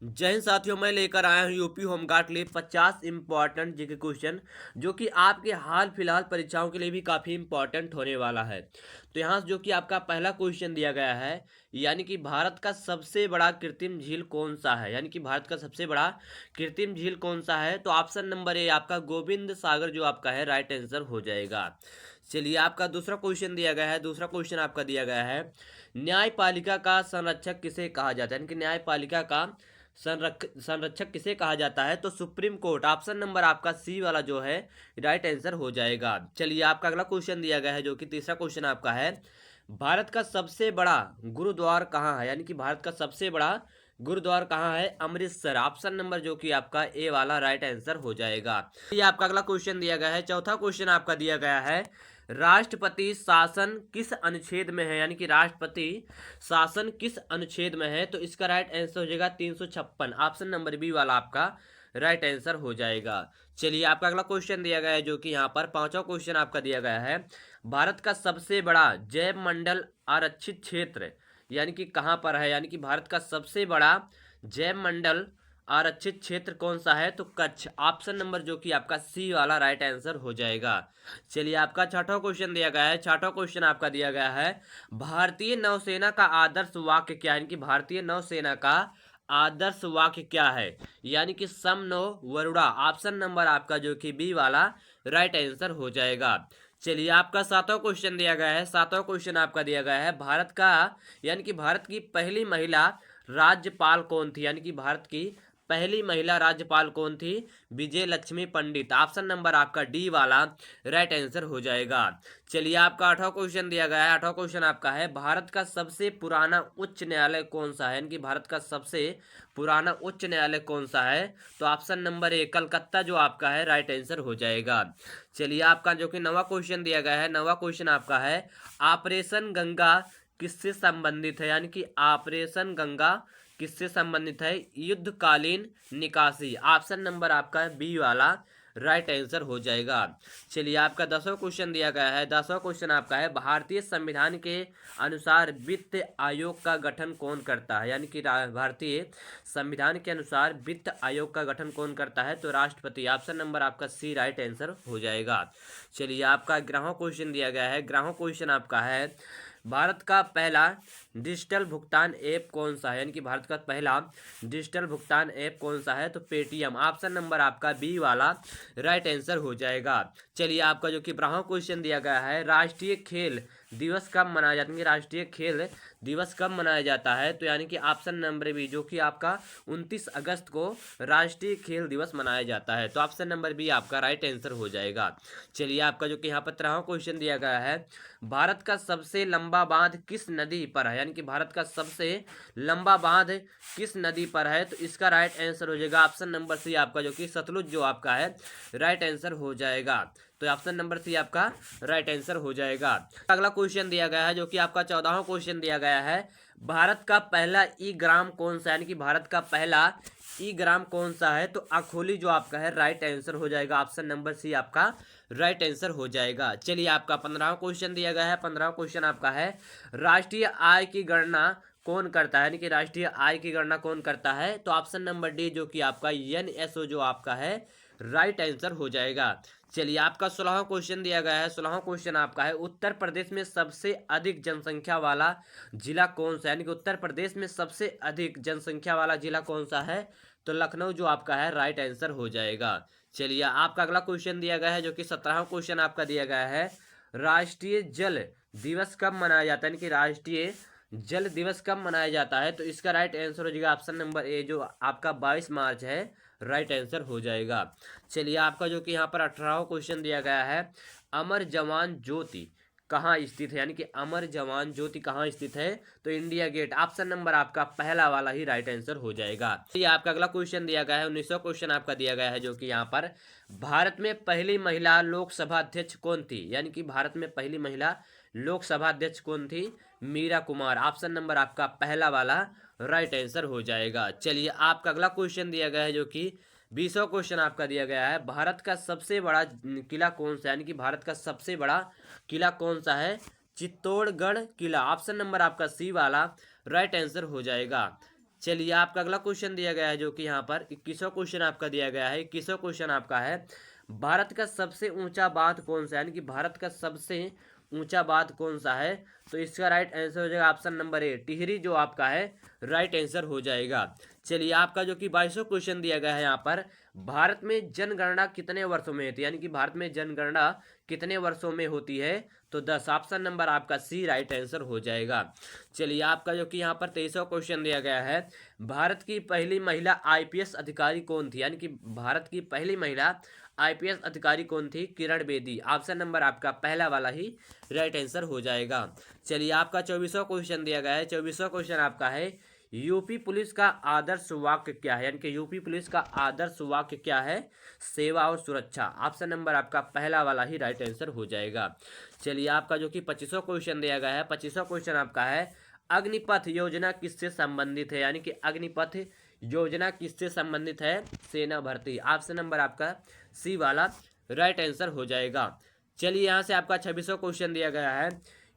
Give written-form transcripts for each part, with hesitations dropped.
जय हिंद साथियों, मैं लेकर आया हूँ यूपी होमगार्ड के लिए 50 इंपॉर्टेंट जीके क्वेश्चन जो कि आपके हाल फिलहाल परीक्षाओं के लिए भी काफ़ी इंपॉर्टेंट होने वाला है। तो यहाँ जो कि आपका पहला क्वेश्चन दिया गया है, यानी कि भारत का सबसे बड़ा कृत्रिम झील कौन सा है। यानी कि भारत का सबसे बड़ा कृत्रिम झील कौन सा है, तो ऑप्शन नंबर ए आपका गोविंद सागर जो आपका है राइट आंसर हो जाएगा। चलिए, आपका दूसरा क्वेश्चन दिया गया है। दूसरा क्वेश्चन आपका दिया गया है, न्यायपालिका का संरक्षक किसे कहा जाता है। यानी कि न्यायपालिका का संरक्षक किसे कहा जाता है, तो सुप्रीम कोर्ट। ऑप्शन नंबर आपका सी वाला जो है राइट आंसर हो जाएगा। चलिए, आपका अगला क्वेश्चन दिया गया है जो कि तीसरा क्वेश्चन आपका है, भारत का सबसे बड़ा गुरुद्वार कहाँ है। यानी कि भारत का सबसे बड़ा गुरुद्वार कहाँ है, अमृतसर। ऑप्शन नंबर जो कि आपका ए वाला राइट आंसर हो जाएगा। ये आपका अगला क्वेश्चन दिया गया है। चौथा क्वेश्चन आपका दिया गया है, राष्ट्रपति शासन किस अनुच्छेद में है। यानी कि राष्ट्रपति शासन किस अनुच्छेद में है, तो इसका राइट आंसर हो जाएगा 356। ऑप्शन नंबर बी वाला आपका राइट आंसर हो जाएगा। चलिए, आपका अगला क्वेश्चन दिया गया है जो कि यहाँ पर पांचवा क्वेश्चन आपका दिया गया है, भारत का सबसे बड़ा जैव मंडल आरक्षित क्षेत्र यानी कि कहाँ पर है। यानी कि भारत का सबसे बड़ा जैव मंडल आरक्षित क्षेत्र कौन सा है, तो कच्छ। ऑप्शन नंबर जो कि आपका सी वाला राइट आंसर हो जाएगा। चलिए, आपका छठा क्वेश्चन दिया गया है। छठा क्वेश्चन आपका दिया गया है, भारतीय नौसेना का आदर्श वाक्य क्या है। यानी कि भारतीय नौसेना का आदर्श वाक्य क्या है, यानी कि सम नो वरुणा। ऑप्शन नंबर आपका जो कि बी वाला राइट आंसर हो जाएगा। चलिए, आपका सातवां क्वेश्चन दिया गया है। सातवां क्वेश्चन आपका दिया गया है, भारत का यानी कि भारत की पहली महिला राज्यपाल कौन थी। यानी कि भारत की पहली महिला राज्यपाल कौन थी, विजय लक्ष्मी पंडित। ऑप्शन नंबर आपका डी वाला राइट आंसर हो जाएगा। चलिए, आपका आठवां क्वेश्चन दिया गया है। आठवां क्वेश्चन आपका है, भारत का सबसे पुराना उच्च न्यायालय कौन सा है। यानी कि भारत का सबसे पुराना उच्च न्यायालय कौन सा है, तो ऑप्शन नंबर ए कलकत्ता जो आपका है राइट आंसर हो जाएगा। चलिए, आपका जो कि नवा क्वेश्चन दिया गया है। नवा क्वेश्चन आपका है, ऑपरेशन गंगा किससे संबंधित है। यानी कि ऑपरेशन गंगा किससे संबंधित है, युद्धकालीन निकासी। ऑप्शन नंबर आपका बी वाला राइट आंसर हो जाएगा। चलिए, आपका 10वां क्वेश्चन दिया गया है। 10वां क्वेश्चन आपका है, भारतीय संविधान के अनुसार वित्त आयोग का गठन कौन करता है। यानी कि भारतीय संविधान के अनुसार वित्त आयोग का गठन कौन करता है, तो राष्ट्रपति। ऑप्शन नंबर आपका सी राइट आंसर हो जाएगा। चलिए, आपका 11वां क्वेश्चन दिया गया है। 11वां क्वेश्चन आपका है, भारत का पहला डिजिटल भुगतान ऐप कौन सा है। यानी कि भारत का पहला डिजिटल भुगतान ऐप कौन सा है, तो पेटीएम। ऑप्शन नंबर आपका बी वाला राइट आंसर हो जाएगा। चलिए, आपका जो कि 12वां क्वेश्चन दिया गया है, राष्ट्रीय खेल दिवस कब मनाया जाता है। राष्ट्रीय खेल दिवस कब मनाया जाता है, तो यानी कि ऑप्शन नंबर बी जो कि आपका 29 अगस्त को राष्ट्रीय खेल दिवस मनाया जाता है, तो ऑप्शन नंबर बी आपका राइट आंसर हो जाएगा। चलिए, आपका जो कि यहाँ पर 13वां क्वेश्चन दिया गया है, भारत का सबसे लंबा बांध किस नदी पर है। यानी कि भारत का सबसे लंबा बांध किस नदी पर है, तो इसका राइट आंसर हो जाएगा ऑप्शन नंबर सी आपका जो कि सतलुज जो आपका है राइट आंसर हो जाएगा। तो ऑप्शन नंबर सी आपका राइट आंसर हो जाएगा। अगला क्वेश्चन दिया गया है जो कि आपका 14वां क्वेश्चन दिया गया है, भारत का पहला ई ग्राम कौन सा है। यानी कि भारत का पहला ई ग्राम कौन सा है, तो अखोली जो आपका है राइट आंसर हो जाएगा। ऑप्शन नंबर सी आपका राइट आंसर हो जाएगा। चलिए, आपका 15वां क्वेश्चन दिया गया है। 15वां क्वेश्चन आपका है, राष्ट्रीय आय की गणना कौन करता है। यानी कि राष्ट्रीय आय की गणना कौन करता है, तो ऑप्शन नंबर डी जो कि आपका एनएसओ जो आपका है राइट आंसर हो जाएगा। चलिए, आपका 16वां क्वेश्चन दिया गया है। 16वां क्वेश्चन आपका है, उत्तर प्रदेश में सबसे अधिक जनसंख्या वाला जिला कौन सा है। यानी कि उत्तर प्रदेश में सबसे अधिक जनसंख्या वाला जिला कौन सा है, तो लखनऊ जो आपका है राइट आंसर हो जाएगा। चलिए, आपका अगला क्वेश्चन दिया गया है जो कि 17वां क्वेश्चन आपका दिया गया है, राष्ट्रीय जल दिवस कब मनाया जाता है। यानी कि राष्ट्रीय जल दिवस कब मनाया जाता है, तो इसका राइट आंसर हो जाएगा ऑप्शन नंबर ए जो आपका 22 मार्च है राइट आंसर हो जाएगा। चलिए, आपका जो कि यहाँ पर 18वां क्वेश्चन दिया गया है, अमर जवान ज्योति कहाँ स्थित है। यानी कि अमर जवान ज्योति कहाँ स्थित है, तो इंडिया गेट। ऑप्शन नंबर आपका पहला वाला ही राइट आंसर हो जाएगा। ये आपका अगला क्वेश्चन दिया गया है। 19वां क्वेश्चन आपका दिया गया है जो कि यहाँ पर, भारत में पहली महिला लोकसभा अध्यक्ष कौन थी। यानी कि भारत में पहली महिला लोकसभा अध्यक्ष कौन थी, मीरा कुमार। ऑप्शन नंबर आपका पहला वाला राइट आंसर हो जाएगा। चलिए, आपका अगला क्वेश्चन दिया गया है जो कि 20वां क्वेश्चन आपका दिया गया है, भारत का सबसे बड़ा किला कौन सा है। यानी कि भारत का सबसे बड़ा किला कौन सा है, चित्तौड़गढ़ किला। ऑप्शन नंबर आपका सी वाला राइट आंसर हो जाएगा। चलिए आपका अगला क्वेश्चन दिया गया है जो कि यहाँ पर 21वां क्वेश्चन आपका दिया गया है। 21वां क्वेश्चन आपका है, भारत का सबसे ऊंचा बांध कौन सा है, यानी कि भारत का सबसे ऊंचा बांध कौन सा है। तो इसका राइट आंसर हो जाएगा ऑप्शन नंबर ए, टिहरी जो आपका है राइट आंसर हो जाएगा। चलिए आपका जो कि 22वां क्वेश्चन दिया गया है यहाँ पर, भारत में जनगणना कितने वर्षों में होती है, यानी कि भारत में जनगणना कितने वर्षों में होती है। तो 10, ऑप्शन नंबर आपका सी राइट आंसर हो जाएगा। चलिए आपका जो कि यहाँ पर 23वां क्वेश्चन दिया गया है, भारत की पहली महिला आईपीएस अधिकारी कौन थी, यानी कि भारत की पहली महिला आईपीएस अधिकारी कौन थी। किरण बेदी, ऑप्शन नंबर आपका पहला वाला ही राइट आंसर हो जाएगा। चलिए आपका 24वां क्वेश्चन दिया गया है। 24वां क्वेश्चन आपका है, यूपी पुलिस का आदर्श वाक्य क्या है, यानी कि यूपी पुलिस का आदर्श वाक्य क्या है। सेवा और सुरक्षा, ऑप्शन नंबर आपका पहला वाला ही राइट आंसर हो जाएगा। चलिए आपका जो कि 25वां क्वेश्चन दिया गया है। 25वां क्वेश्चन आपका है, अग्निपथ योजना किससे संबंधित है, यानी कि अग्निपथ योजना किससे संबंधित है। सेना भर्ती, ऑप्शन नंबर आपका सी वाला राइट आंसर हो जाएगा। चलिए यहाँ से आपका 26वां क्वेश्चन दिया गया है,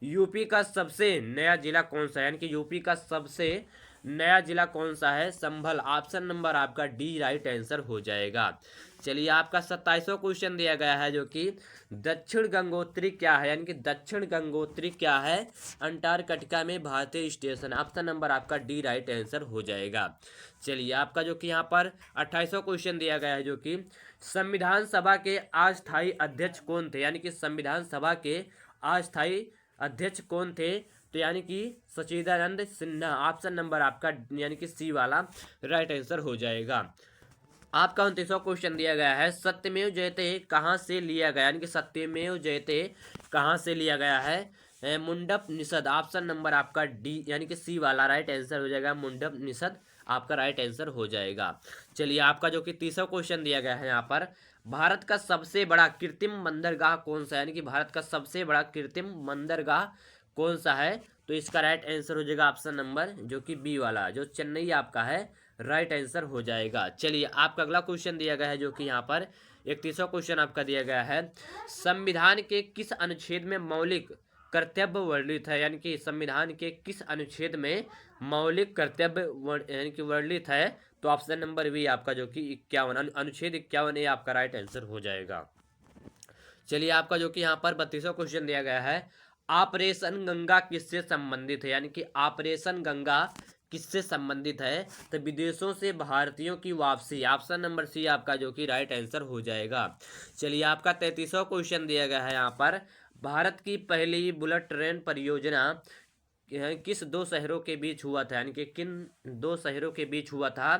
यूपी का सबसे नया जिला कौन सा है, यानी कि यूपी का सबसे नया जिला कौन सा है। संभल, ऑप्शन नंबर आपका डी राइट आंसर हो जाएगा। चलिए आपका 27वां क्वेश्चन दिया गया है जो कि दक्षिण गंगोत्री क्या है, यानी कि दक्षिण गंगोत्री क्या है। अंटार्कटिका में भारतीय स्टेशन, ऑप्शन नंबर आपका डी राइट आंसर हो जाएगा। चलिए आपका जो कि यहाँ पर 28वां क्वेश्चन दिया गया है जो कि संविधान सभा के अस्थायी अध्यक्ष कौन थे, यानी कि संविधान सभा के अस्थायी अध्यक्ष कौन थे। तो यानी कि सच्चिदानंद सिन्हा, ऑप्शन नंबर आपका यानी कि सी वाला राइट आंसर हो जाएगा। आपका 29वां क्वेश्चन दिया गया है, सत्यमेव जयते कहाँ से लिया गया, यानी कि सत्यमेव जयते कहाँ से लिया गया है। मुंडप निषद, ऑप्शन नंबर आपका डी यानी कि सी वाला राइट आंसर हो जाएगा। मुंडप निषद आपका राइट आंसर हो जाएगा। चलिए आपका जो कि 30वां क्वेश्चन दिया गया है यहाँ पर, भारत का सबसे बड़ा कृत्रिम बंदरगाह कौन सा है, यानी कि भारत का सबसे बड़ा कृत्रिम बंदरगाह कौन सा है। तो इसका राइट आंसर हो जाएगा ऑप्शन नंबर जो कि बी वाला, जो चेन्नई आपका है राइट आंसर हो जाएगा। चलिए आपका अगला क्वेश्चन दिया गया है जो कि यहाँ पर 31वां क्वेश्चन आपका दिया गया है, संविधान के किस अनुच्छेद में मौलिक कर्तव्य वर्णित है, यानी कि संविधान के किस अनुच्छेद में मौलिक कर्तव्य यानी कि वर्णित है। तो ऑप्शन नंबर बी आपका जो कि 51, अनुच्छेद 51 आपका राइट आंसर हो जाएगा। चलिए आपका जो कि यहाँ पर 32वां क्वेश्चन दिया गया है, ऑपरेशन गंगा किससे संबंधित है, यानी कि ऑपरेशन गंगा किससे संबंधित है। तो विदेशों से भारतीयों की वापसी, ऑप्शन नंबर सी आपका जो कि राइट आंसर हो जाएगा। चलिए आपका 33वां क्वेश्चन दिया गया है यहाँ पर, भारत की पहली बुलेट ट्रेन परियोजना किस दो शहरों के बीच हुआ था, यानी कि किन दो शहरों के बीच हुआ था।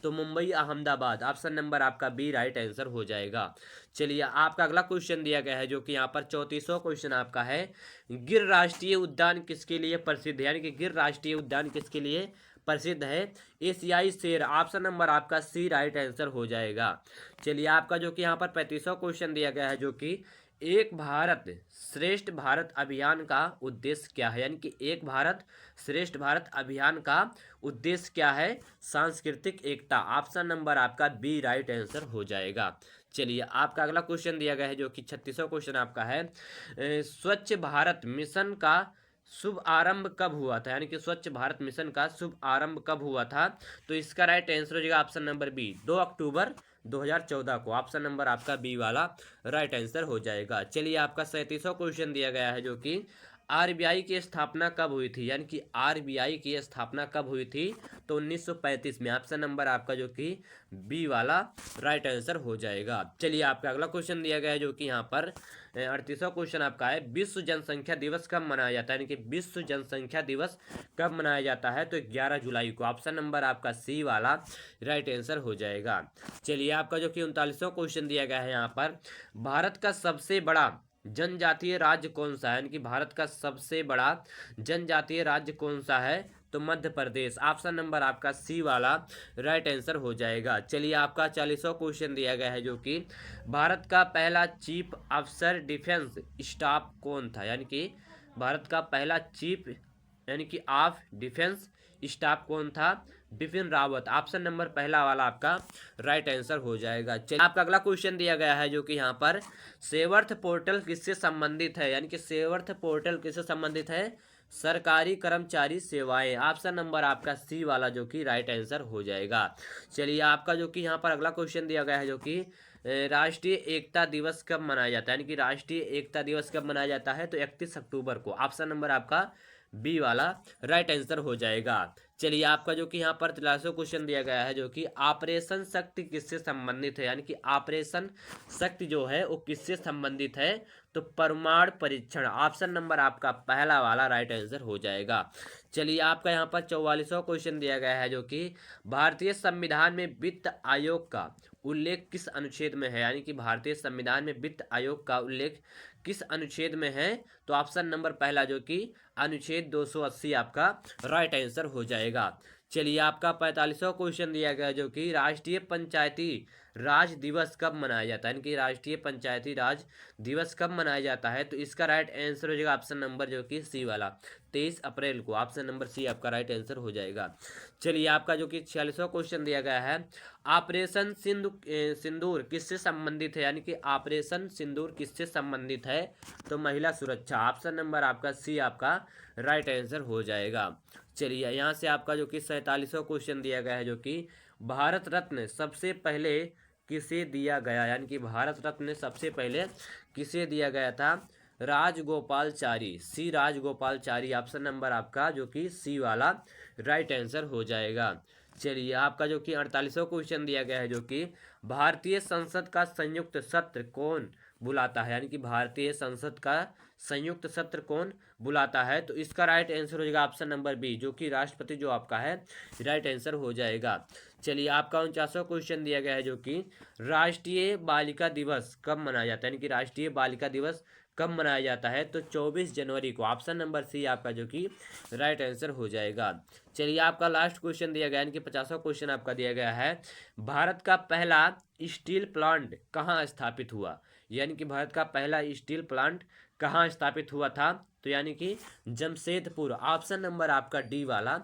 तो मुंबई अहमदाबाद, ऑप्शन नंबर आपका बी राइट आंसर हो जाएगा। चलिए आपका अगला क्वेश्चन दिया गया है जो कि यहाँ पर 34वां क्वेश्चन आपका है, गिर राष्ट्रीय उद्यान किसके लिए प्रसिद्ध है, यानी कि गिर राष्ट्रीय उद्यान किसके लिए प्रसिद्ध है। एशियाई शेर, ऑप्शन नंबर आपका सी राइट आंसर हो जाएगा। चलिए आपका जो कि यहाँ पर 35वां क्वेश्चन दिया गया है जो कि एक भारत श्रेष्ठ भारत अभियान का उद्देश्य क्या है, यानी कि एक भारत श्रेष्ठ भारत अभियान का उद्देश्य क्या है। सांस्कृतिक एकता, ऑप्शन नंबर आपका बी राइट आंसर हो जाएगा। चलिए आपका अगला क्वेश्चन दिया गया है जो कि 36वां क्वेश्चन आपका है, स्वच्छ भारत मिशन का शुभ आरंभ कब हुआ था, यानी कि स्वच्छ भारत मिशन का शुभ आरंभ कब हुआ था। तो इसका राइट आंसर हो जाएगा ऑप्शन नंबर बी, 2 अक्टूबर 2014 को, ऑप्शन नंबर आपका बी वाला राइट आंसर हो जाएगा। चलिए आपका 37वां क्वेश्चन दिया गया है जो कि आरबीआई की स्थापना कब हुई थी, यानी कि आरबीआई की स्थापना कब हुई थी। तो 1935 में, ऑप्शन नंबर आपका जो कि बी वाला राइट आंसर हो जाएगा। चलिए आपका अगला क्वेश्चन दिया गया है जो कि यहाँ पर 38वां क्वेश्चन आपका है, विश्व जनसंख्या दिवस कब मनाया जाता है, यानी कि विश्व जनसंख्या दिवस कब मनाया जाता है। तो 11 जुलाई को, ऑप्शन नंबर आपका सी वाला राइट आंसर हो जाएगा। चलिए आपका जो कि 39वां क्वेश्चन दिया गया है यहाँ पर, भारत का सबसे बड़ा जनजातीय राज्य कौन सा है, यानी कि भारत का सबसे बड़ा जनजातीय राज्य कौन सा है। तो मध्य प्रदेश, ऑप्शन नंबर आपका सी वाला राइट आंसर हो जाएगा। चलिए आपका 40वां क्वेश्चन दिया गया है जो कि भारत का पहला चीफ अफसर डिफेंस स्टाफ कौन था, यानी कि भारत का पहला चीफ यानी कि ऑफ डिफेंस स्टाफ कौन था। बिपिन रावत, ऑप्शन नंबर पहला वाला आपका राइट आंसर हो जाएगा। चलिए आपका अगला क्वेश्चन दिया गया है जो कि यहाँ पर सेवर्थ पोर्टल किससे संबंधित है, यानी कि सेवर्थ पोर्टल किससे संबंधित है। सरकारी कर्मचारी सेवाएं। ऑप्शन नंबर आपका सी वाला जो कि राइट आंसर हो जाएगा। चलिए आपका जो कि यहाँ पर अगला क्वेश्चन दिया गया है जो कि राष्ट्रीय एकता दिवस कब मनाया जाता है, यानी कि राष्ट्रीय एकता दिवस कब मनाया जाता है, तो 31 अक्टूबर को। ऑप्शन नंबर आपका बी वाला राइट आंसर हो जाएगा। चलिए आपका जो कि यहाँ पर 43वां क्वेश्चन दिया गया है जो कि ऑपरेशन शक्ति किससे संबंधित है, यानी कि ऑपरेशन शक्ति जो है वो किससे संबंधित है, तो परमाणु परीक्षण। ऑप्शन नंबर आपका पहला वाला राइट आंसर हो जाएगा। चलिए आपका यहाँ पर 44वां क्वेश्चन दिया गया है जो कि भारतीय संविधान में वित्त आयोग का उल्लेख किस अनुच्छेद में है, यानी कि भारतीय संविधान में वित्त आयोग का उल्लेख किस अनुच्छेद में है, तो ऑप्शन नंबर पहला जो कि अनुच्छेद 280 आपका राइट आंसर हो जाएगा। चलिए आपका 45वां क्वेश्चन दिया गया जो कि राष्ट्रीय पंचायती राज दिवस कब मनाया जाता है, यानी कि राष्ट्रीय पंचायती राज दिवस कब मनाया जाता है, तो इसका राइट आंसर हो जाएगा ऑप्शन नंबर जो कि सी वाला 23 अप्रैल को। ऑप्शन नंबर सी आपका राइट आंसर हो जाएगा। चलिए आपका जो कि 46वां क्वेश्चन दिया गया है ऑपरेशन सिंदूर किससे संबंधित है, यानी कि ऑपरेशन सिंदूर किससे संबंधित है, तो महिला सुरक्षा। ऑप्शन नंबर आपका सी आपका राइट आंसर हो जाएगा। चलिए यहाँ से आपका जो कि 47वां क्वेश्चन दिया गया है जो कि भारत रत्न सबसे पहले किसे दिया गया, यानी कि भारत रत्न सबसे पहले किसे दिया गया था, राजगोपालचारी, सी राजगोपालचारी। ऑप्शन नंबर आपका जो कि सी वाला राइट आंसर हो जाएगा। चलिए आपका जो कि 48वां क्वेश्चन दिया गया है जो कि भारतीय संसद का संयुक्त सत्र कौन बुलाता है, यानी कि भारतीय संसद का संयुक्त सत्र कौन बुलाता है, तो इसका राइट आंसर हो जाएगा ऑप्शन नंबर बी जो कि राष्ट्रपति जो आपका है राइट आंसर हो जाएगा। चलिए आपका 49वां क्वेश्चन दिया गया है जो कि राष्ट्रीय बालिका दिवस कब मनाया जाता है, यानी कि राष्ट्रीय बालिका दिवस कब मनाया जाता है, तो 24 जनवरी को। ऑप्शन नंबर सी आपका जो कि राइट आंसर हो जाएगा। चलिए आपका लास्ट क्वेश्चन दिया गया, यानी कि 50वां क्वेश्चन आपका दिया गया है भारत का पहला स्टील प्लांट कहाँ स्थापित हुआ, यानी कि भारत का पहला स्टील प्लांट कहाँ स्थापित हुआ था, तो यानी कि जमशेदपुर। ऑप्शन नंबर आपका डी वाला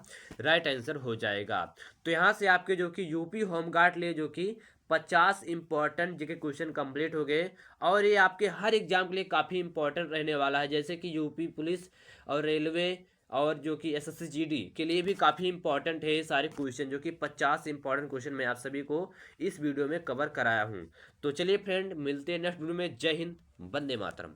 राइट आंसर हो जाएगा। तो यहाँ से आपके जो कि यूपी होमगार्ड लिए जो कि 50 इंपॉर्टेंट जीके क्वेश्चन कंप्लीट हो गए और ये आपके हर एग्जाम के लिए काफ़ी इंपॉर्टेंट रहने वाला है, जैसे कि यूपी पुलिस और रेलवे और जो कि एसएससी जीडी के लिए भी काफ़ी इंपॉर्टेंट है ये सारे क्वेश्चन, जो कि 50 इंपॉर्टेंट क्वेश्चन मैं आप सभी को इस वीडियो में कवर कराया हूँ। तो चलिए फ्रेंड मिलते हैं नेक्स्ट वीडियो में। जय हिंद, वंदे मातरम।